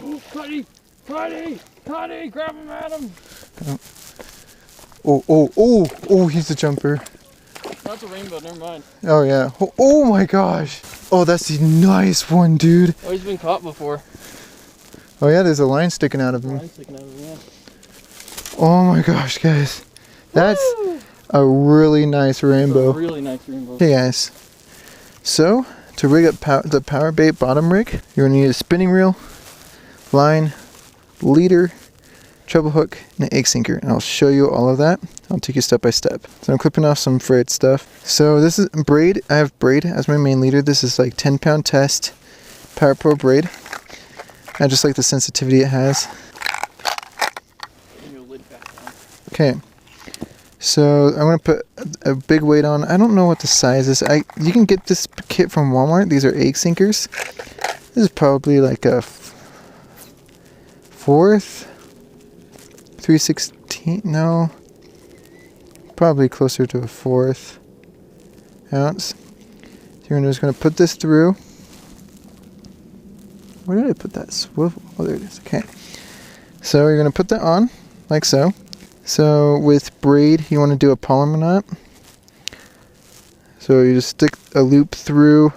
Oh, Cuddy! Cuddy! Cuddy! Grab him, Adam! Oh, he's a jumper. That's a rainbow, never mind. Oh, yeah. Oh my gosh. Oh, that's a nice one, dude. Oh, he's been caught before. Oh, yeah, there's a line sticking out of him. Line sticking out of him, yeah. Oh my gosh, guys. That's a really nice rainbow. That's a really nice rainbow. Hey, guys. So, to rig up the Powerbait bottom rig, you're going to need a spinning reel, line, leader, treble hook, and an egg sinker. And I'll show you all of that. I'll take you step by step. So I'm clipping off some frayed stuff. So this is braid. I have braid as my main leader. This is like 10-pound test Powerpro braid. I just like the sensitivity it has. Okay. So I'm going to put a big weight on. I don't know what the size is. You can get this kit from Walmart. These are egg sinkers. This is probably like a 4th, 3/16, no, probably closer to a 1/4 ounce. So you're just going to put this through. Where did I put that swivel? Oh, there it is. Okay. So you're going to put that on like so. So with braid, you want to do a polymer knot. So you just stick a loop through,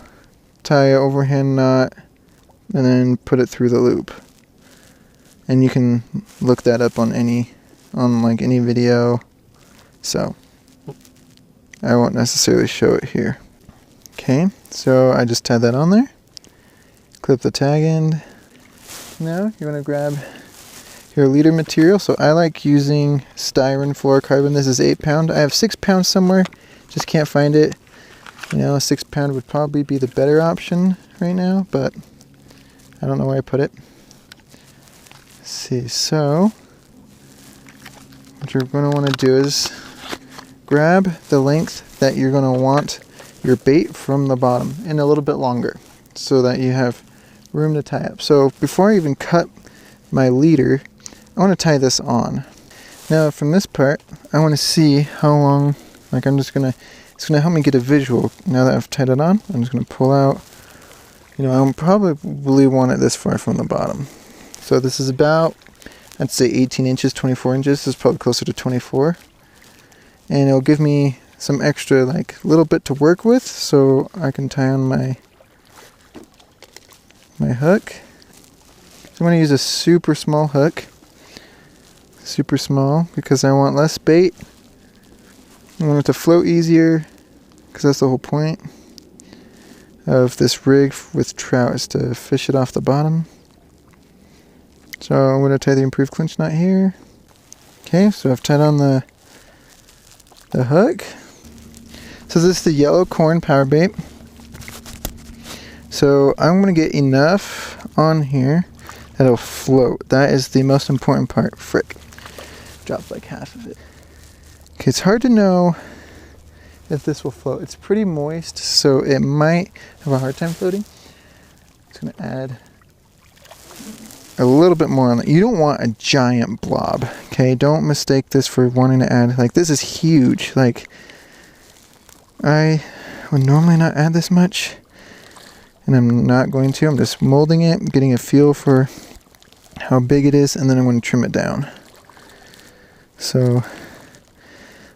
tie an overhand knot, and then put it through the loop. And you can look that up on any video. So I won't necessarily show it here. Okay, so I just tied that on there. Clip the tag end. Now you want to grab your leader material. So I like using styrene fluorocarbon. This is 8-pound. I have 6 pounds somewhere, just can't find it. You know, 6 pound would probably be the better option right now, but I don't know where I put it. Let's see, so what you're going to want to do is grab the length that you're going to want your bait from the bottom and a little bit longer so that you have room to tie up. So before I even cut my leader, I want to tie this on. Now from this part, I want to see how long, like it's going to help me get a visual. Now that I've tied it on, I'm just going to pull out. You know, I'll probably want it this far from the bottom. So this is about, I'd say 18 inches, 24 inches. This is probably closer to 24. And it'll give me some extra, like, little bit to work with, so I can tie on my hook. So I'm going to use a super small hook. Super small, because I want less bait. I want it to float easier, because that's the whole point of this rig with trout, is to fish it off the bottom. So I'm going to tie the improved clinch knot here. Okay, so I've tied on the hook. So this is the yellow corn Powerbait. So I'm going to get enough on here that it'll float. That is the most important part. Frick. Dropped like half of it. Okay, it's hard to know if this will float. It's pretty moist, so it might have a hard time floating. It's going to add a little bit more on it. You don't want a giant blob, okay? Don't mistake this for wanting to add, like, this is huge. Like, I would normally not add this much, and I'm not going to. I'm just molding it, getting a feel for how big it is, and then I'm going to trim it down. So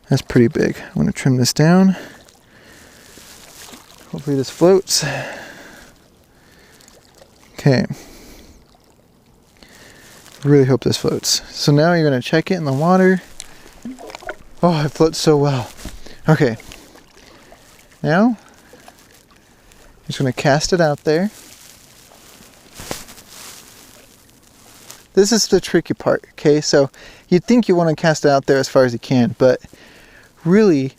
that's pretty big. I'm going to trim this down. Hopefully this floats. Okay. Really hope this floats. So now you're going to check it in the water. Oh, it floats so well. Okay. Now, I'm just going to cast it out there. This is the tricky part, okay? So you'd think you want to cast it out there as far as you can, but really,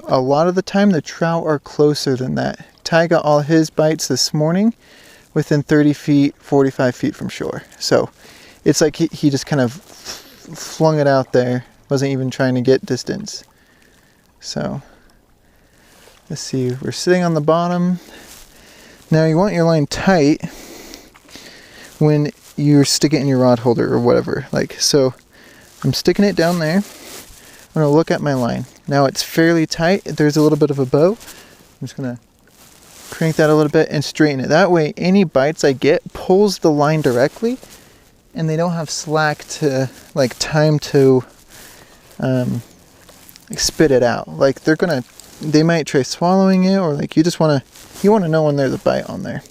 a lot of the time the trout are closer than that. Ty got all his bites this morning within 30 feet, 45 feet from shore. So it's like he just kind of flung it out there, wasn't even trying to get distance. So let's see, we're sitting on the bottom. Now you want your line tight when you stick it in your rod holder or whatever. Like, so I'm sticking it down there. I'm going to look at my line. Now it's fairly tight. There's a little bit of a bow. I'm just going to crank that a little bit and straighten it. That way any bites I get pulls the line directly and they don't have slack to like time to like spit it out. Like they might try swallowing it, or like you want to know when there's a bite on there.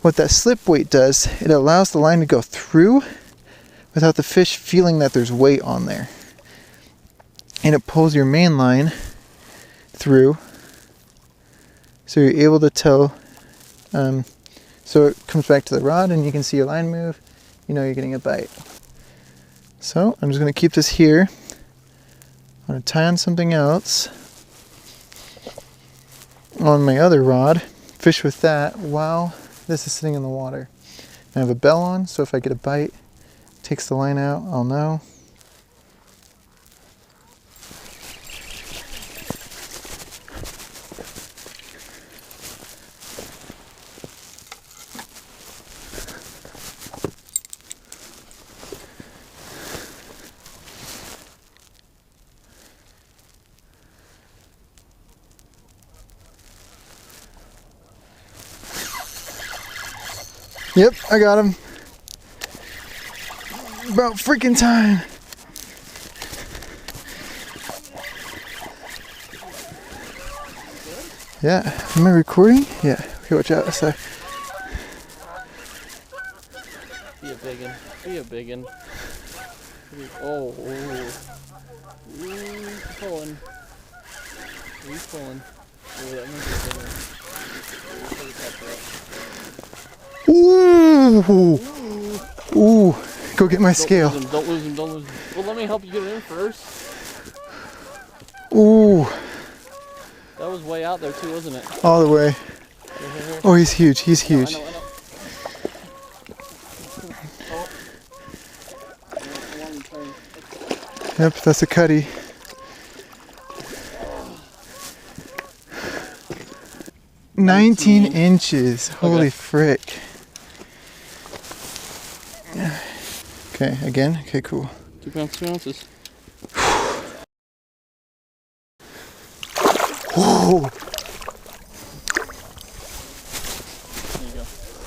What that slip weight does, it allows the line to go through without the fish feeling that there's weight on there. And it pulls your main line through, so you're able to tell, so it comes back to the rod and you can see your line move, you know you're getting a bite. So I'm just going to keep this here. I'm going to tie on something else on my other rod, fish with that while this is sitting in the water. And I have a bell on, so if I get a bite, takes the line out, I'll know. Yep, I got him. About freaking time. Yeah, am I recording? Yeah, okay, watch out. So. Be a biggin. Be a biggin. Oh, he's pulling. He's pulling. Oh, that might be a big one. Ooh! Ooh! Go get my scale. Don't lose him, don't lose him. Well, let me help you get it in first. Ooh! That was way out there too, wasn't it? All the way. Here. Oh, he's huge, he's huge. I know. Yep, that's a cutty. Oh. 19 inches. Holy frick. Okay, again? Okay, cool. 2 pounds, 2 ounces. Whoa! There you go.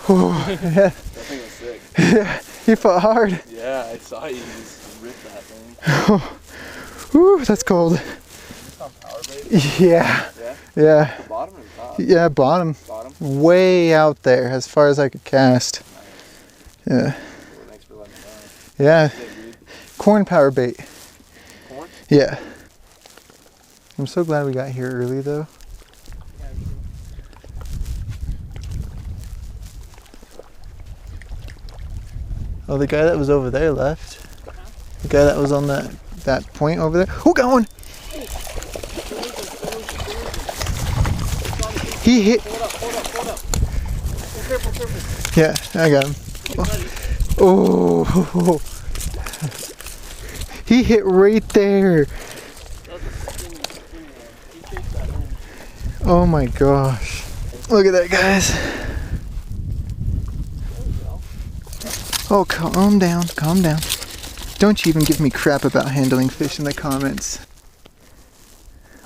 Oh, yeah. That thing was sick. Yeah, you fought hard. Yeah, I saw you just rip that thing. Ooh, that's cold. It's on Powerbait? Yeah. Yeah? Yeah. Bottom or top? Yeah, bottom. Bottom? Way out there, as far as I could cast. Nice. Yeah. Well, thanks for letting me know. Yeah. Corn power bait. Corn? Yeah. I'm so glad we got here early though. Oh, the guy that was over there left. The guy that was on that point over there. Oh, got one! He hit. Hold up. Careful. Yeah, I got him. Oh. He hit right there. Oh my gosh. Look at that, guys. Oh, calm down. Don't you even give me crap about handling fish in the comments.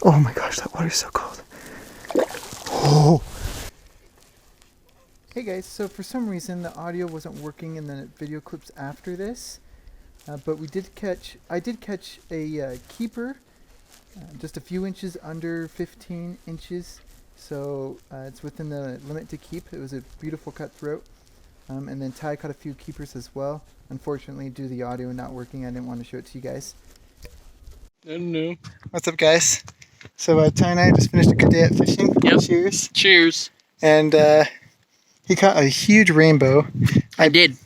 Oh my gosh, that water's so cold. Oh. Hey guys, so for some reason the audio wasn't working in the video clips after this, but I did catch a keeper, just a few inches under 15 inches, so it's within the limit to keep. It was a beautiful cutthroat, and then Ty caught a few keepers as well. Unfortunately, due to the audio not working, I didn't want to show it to you guys. No. What's up, guys? So Ty and I just finished a good day at fishing. Yep. Cheers. And he caught a huge rainbow. I did.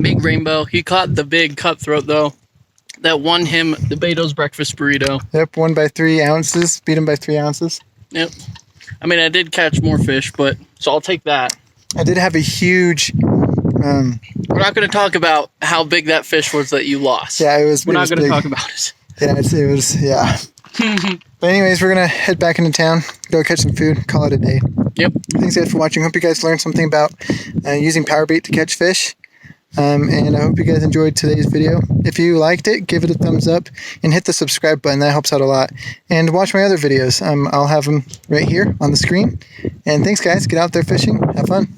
Big rainbow. He caught the big cutthroat though. That won him the Beto's breakfast burrito. Yep, won by 3 ounces. Beat him by 3 ounces. Yep. I mean, I did catch more fish, but so I'll take that. I did have a huge. We're not going to talk about how big that fish was that you lost. Yeah, it was. We're not going to big. talk about it. Yeah, it was. Yeah. But anyways, we're gonna head back into town, go catch some food, call it a day. Yep. Thanks guys for watching. Hope you guys learned something about using Powerbait to catch fish. And I hope you guys enjoyed today's video. If you liked it, give it a thumbs up and hit the subscribe button. That helps out a lot. And watch my other videos. I'll have them right here on the screen. And thanks guys. Get out there fishing. Have fun.